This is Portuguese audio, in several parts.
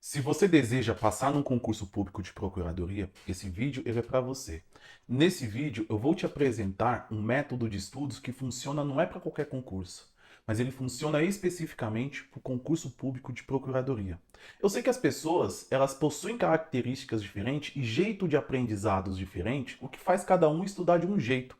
Se você deseja passar num concurso público de procuradoria, esse vídeo é para você. Nesse vídeo eu vou te apresentar um método de estudos que funciona não é para qualquer concurso, mas ele funciona especificamente para o concurso público de procuradoria. Eu sei que as pessoas, elas possuem características diferentes e jeito de aprendizados diferentes, o que faz cada um estudar de um jeito.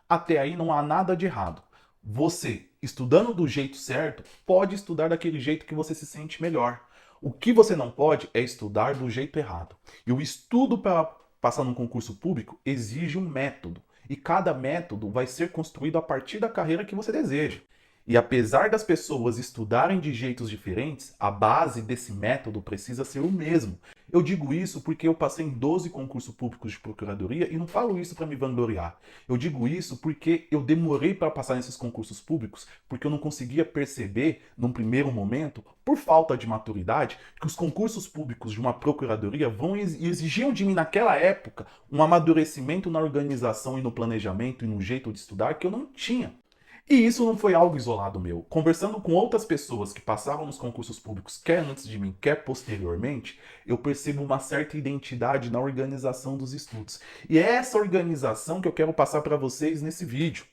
Até aí não há nada de errado. Você, estudando do jeito certo, pode estudar daquele jeito que você se sente melhor. O que você não pode é estudar do jeito errado. E o estudo para passar num concurso público exige um método. E cada método vai ser construído a partir da carreira que você deseja. E apesar das pessoas estudarem de jeitos diferentes, a base desse método precisa ser o mesmo. Eu digo isso porque eu passei em 12 concursos públicos de procuradoria e não falo isso para me vangloriar. Eu digo isso porque eu demorei para passar nesses concursos públicos, porque eu não conseguia perceber, num primeiro momento, por falta de maturidade, que os concursos públicos de uma procuradoria vão exigiam de mim naquela época um amadurecimento na organização e no planejamento e no jeito de estudar que eu não tinha. E isso não foi algo isolado meu. Conversando com outras pessoas que passaram nos concursos públicos, quer antes de mim, quer posteriormente, eu percebo uma certa identidade na organização dos estudos. E é essa organização que eu quero passar para vocês nesse vídeo.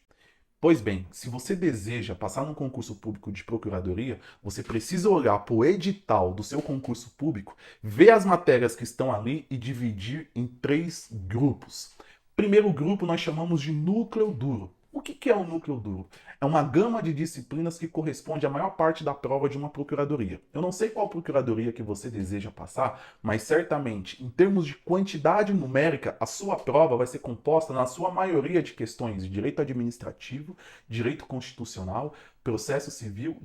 Pois bem, se você deseja passar num concurso público de procuradoria, você precisa olhar para o edital do seu concurso público, ver as matérias que estão ali e dividir em três grupos. Primeiro grupo nós chamamos de núcleo duro. O que é o núcleo duro? É uma gama de disciplinas que corresponde à maior parte da prova de uma procuradoria. Eu não sei qual procuradoria que você deseja passar, mas certamente, em termos de quantidade numérica, a sua prova vai ser composta, na sua maioria, de questões de direito administrativo, direito constitucional, processo civil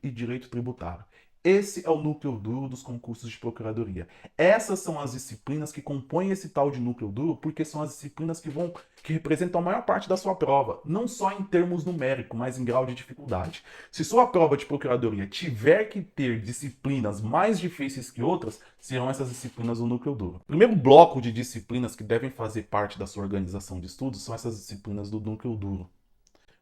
e direito tributário. Esse é o núcleo duro dos concursos de procuradoria. Essas são as disciplinas que compõem esse tal de núcleo duro, porque são as disciplinas que representam a maior parte da sua prova, não só em termos numéricos, mas em grau de dificuldade. Se sua prova de procuradoria tiver que ter disciplinas mais difíceis que outras, serão essas disciplinas do núcleo duro. O primeiro bloco de disciplinas que devem fazer parte da sua organização de estudos são essas disciplinas do núcleo duro.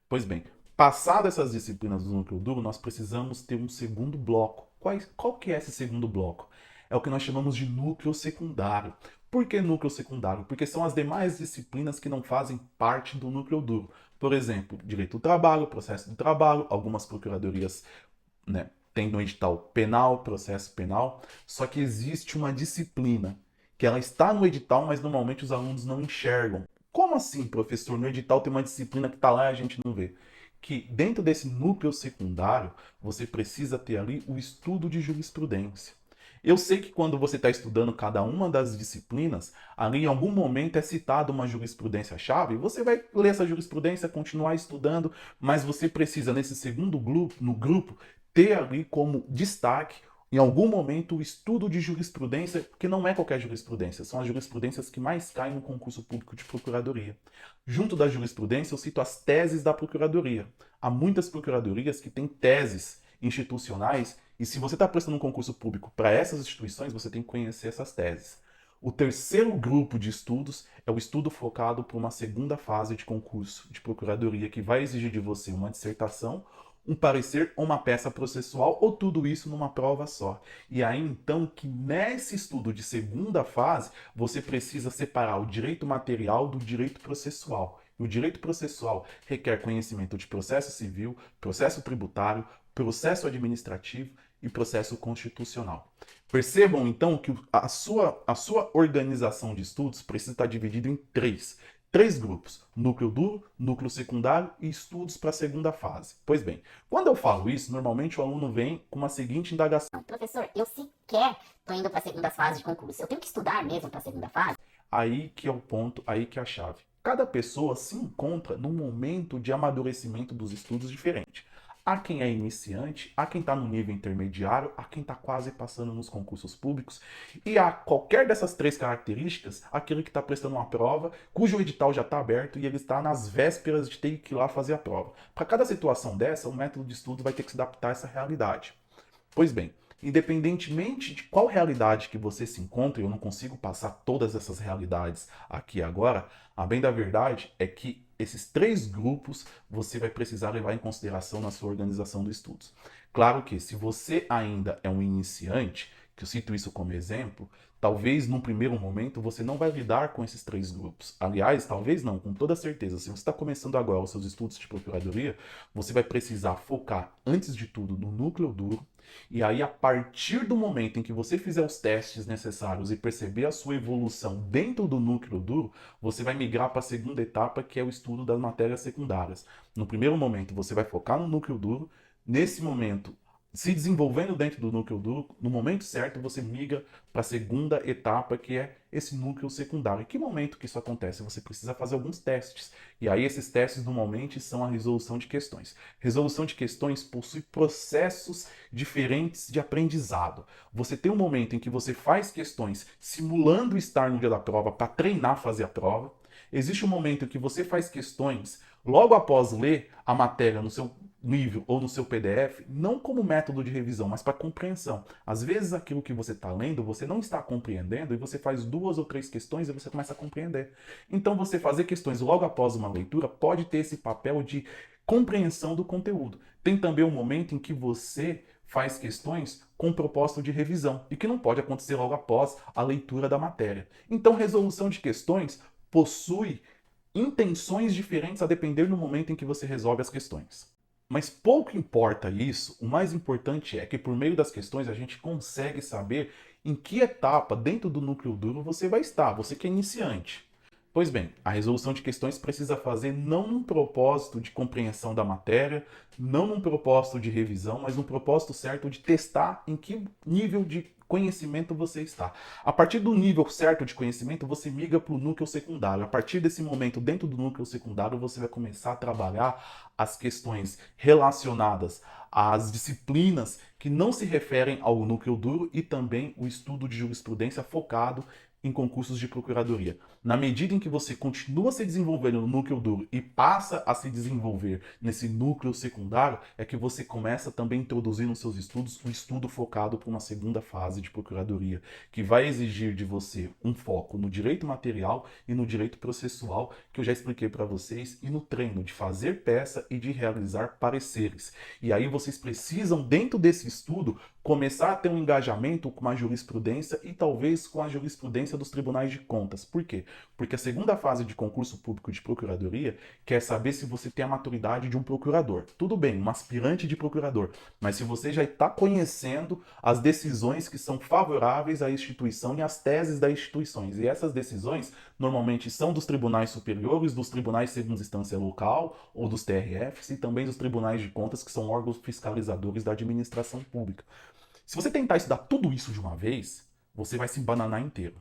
Pois bem, passado essas disciplinas do núcleo duro, nós precisamos ter um segundo bloco. Qual que é esse segundo bloco? É o que nós chamamos de núcleo secundário. Por que núcleo secundário? Porque são as demais disciplinas que não fazem parte do núcleo duro. Por exemplo, direito do trabalho, processo do trabalho, algumas procuradorias, né, têm no edital penal, processo penal, só que existe uma disciplina que ela está no edital, mas normalmente os alunos não enxergam. Como assim, professor? No edital tem uma disciplina que está lá e a gente não vê. Que dentro desse núcleo secundário, você precisa ter ali o estudo de jurisprudência. Eu sei que quando você está estudando cada uma das disciplinas, ali em algum momento é citada uma jurisprudência-chave, você vai ler essa jurisprudência, continuar estudando, mas você precisa, nesse segundo grupo, no grupo, ter ali como destaque em algum momento o estudo de jurisprudência, que não é qualquer jurisprudência, são as jurisprudências que mais caem no concurso público de procuradoria. Junto da jurisprudência, eu cito as teses da procuradoria. Há muitas procuradorias que têm teses institucionais, e se você está prestando um concurso público para essas instituições, você tem que conhecer essas teses. O terceiro grupo de estudos é o estudo focado para uma segunda fase de concurso de procuradoria, que vai exigir de você uma dissertação, um parecer ou uma peça processual, ou tudo isso numa prova só. E aí então que nesse estudo de segunda fase, você precisa separar o direito material do direito processual. E o direito processual requer conhecimento de processo civil, processo tributário, processo administrativo e processo constitucional. Percebam então que a sua organização de estudos precisa estar dividida em três grupos: núcleo duro, núcleo secundário e estudos para a segunda fase. Pois bem, quando eu falo isso, normalmente o aluno vem com uma seguinte indagação: Professor, eu sequer tô indo para a segunda fase de concurso. Eu tenho que estudar mesmo para a segunda fase? aí que é o ponto, aí que é a chave. Cada pessoa se encontra num momento de amadurecimento dos estudos diferente. Há quem é iniciante, há quem está no nível intermediário, há quem está quase passando nos concursos públicos, e há qualquer dessas três características, aquele que está prestando uma prova, cujo edital já está aberto e ele está nas vésperas de ter que ir lá fazer a prova. Para cada situação dessa, o método de estudo vai ter que se adaptar a essa realidade. Pois bem, independentemente de qual realidade que você se encontra, eu não consigo passar todas essas realidades aqui agora, a bem da verdade é que esses três grupos você vai precisar levar em consideração na sua organização de estudos. Claro que se você ainda é um iniciante, que eu cito isso como exemplo, talvez num primeiro momento você não vai lidar com esses 3 grupos. Aliás, talvez não, com toda certeza. Se você está começando agora os seus estudos de procuradoria, você vai precisar focar, antes de tudo, no núcleo duro. E aí, a partir do momento em que você fizer os testes necessários e perceber a sua evolução dentro do núcleo duro, você vai migrar para a segunda etapa, que é o estudo das matérias secundárias. No primeiro momento, você vai focar no núcleo duro. Nesse momento, se desenvolvendo dentro do núcleo duro, no momento certo você migra para a segunda etapa, que é esse núcleo secundário. Em que momento que isso acontece? Você precisa fazer alguns testes. E aí esses testes normalmente são a resolução de questões. Resolução de questões possui processos diferentes de aprendizado. Você tem um momento em que você faz questões simulando estar no dia da prova para treinar a fazer a prova. Existe um momento em que você faz questões logo após ler a matéria no seu livro ou no seu PDF, não como método de revisão, mas para compreensão. Às vezes aquilo que você está lendo, você não está compreendendo e você faz 2 ou 3 questões e você começa a compreender. Então você fazer questões logo após uma leitura pode ter esse papel de compreensão do conteúdo. Tem também um momento em que você faz questões com propósito de revisão e que não pode acontecer logo após a leitura da matéria. Então, resolução de questões possui intenções diferentes a depender do momento em que você resolve as questões. Mas pouco importa isso, o mais importante é que por meio das questões a gente consegue saber em que etapa dentro do núcleo duro você vai estar, você que é iniciante. Pois bem, a resolução de questões precisa fazer não num propósito de compreensão da matéria, não num propósito de revisão, mas num propósito certo de testar em que nível de conhecimento você está. A partir do nível certo de conhecimento, você migra para o núcleo secundário. A partir desse momento, dentro do núcleo secundário, você vai começar a trabalhar as questões relacionadas às disciplinas que não se referem ao núcleo duro e também o estudo de jurisprudência focado em concursos de procuradoria. Na medida em que você continua se desenvolvendo no núcleo duro e passa a se desenvolver nesse núcleo secundário, é que você começa também a introduzir nos seus estudos o estudo focado para uma segunda fase de procuradoria, que vai exigir de você um foco no direito material e no direito processual, que eu já expliquei para vocês, e no treino de fazer peça e de realizar pareceres. E aí vocês precisam, dentro desse estudo, começar a ter um engajamento com a jurisprudência e talvez com a jurisprudência dos tribunais de contas. Por quê? Porque a segunda fase de concurso público de procuradoria quer saber se você tem a maturidade de um procurador. Tudo bem, um aspirante de procurador, mas se você já está conhecendo as decisões que são favoráveis à instituição e as teses das instituições. E essas decisões normalmente são dos tribunais superiores, dos tribunais de segunda instância local ou dos TRFs e também dos tribunais de contas, que são órgãos fiscalizadores da administração pública. Se você tentar estudar tudo isso de uma vez, você vai se embananar inteiro.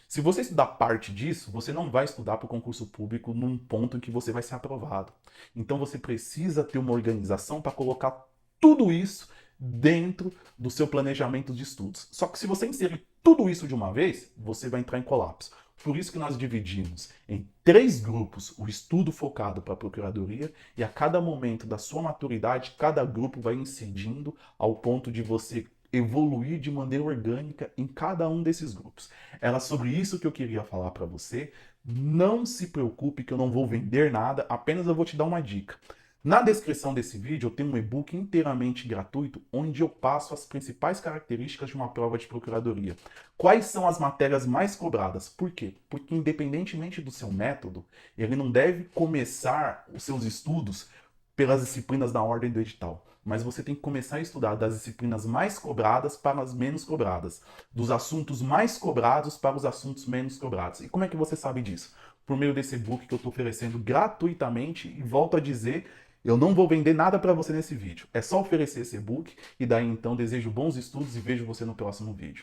Se você estudar parte disso, você não vai estudar para o concurso público num ponto em que você vai ser aprovado. Então você precisa ter uma organização para colocar tudo isso dentro do seu planejamento de estudos. Só que se você inserir tudo isso de uma vez, você vai entrar em colapso. Por isso que nós dividimos em 3 grupos o estudo focado para a procuradoria e a cada momento da sua maturidade, cada grupo vai incidindo ao ponto de você evoluir de maneira orgânica em cada um desses grupos. Era sobre isso que eu queria falar para você. Não se preocupe que eu não vou vender nada, apenas eu vou te dar uma dica. Na descrição desse vídeo eu tenho um e-book inteiramente gratuito onde eu passo as principais características de uma prova de procuradoria. Quais são as matérias mais cobradas? Por quê? Porque independentemente do seu método, ele não deve começar os seus estudos pelas disciplinas da ordem do edital. Mas você tem que começar a estudar das disciplinas mais cobradas para as menos cobradas, dos assuntos mais cobrados para os assuntos menos cobrados. E como é que você sabe disso? Por meio desse e-book que eu estou oferecendo gratuitamente, e volto a dizer, eu não vou vender nada para você nesse vídeo. É só oferecer esse e-book e daí então desejo bons estudos e vejo você no próximo vídeo.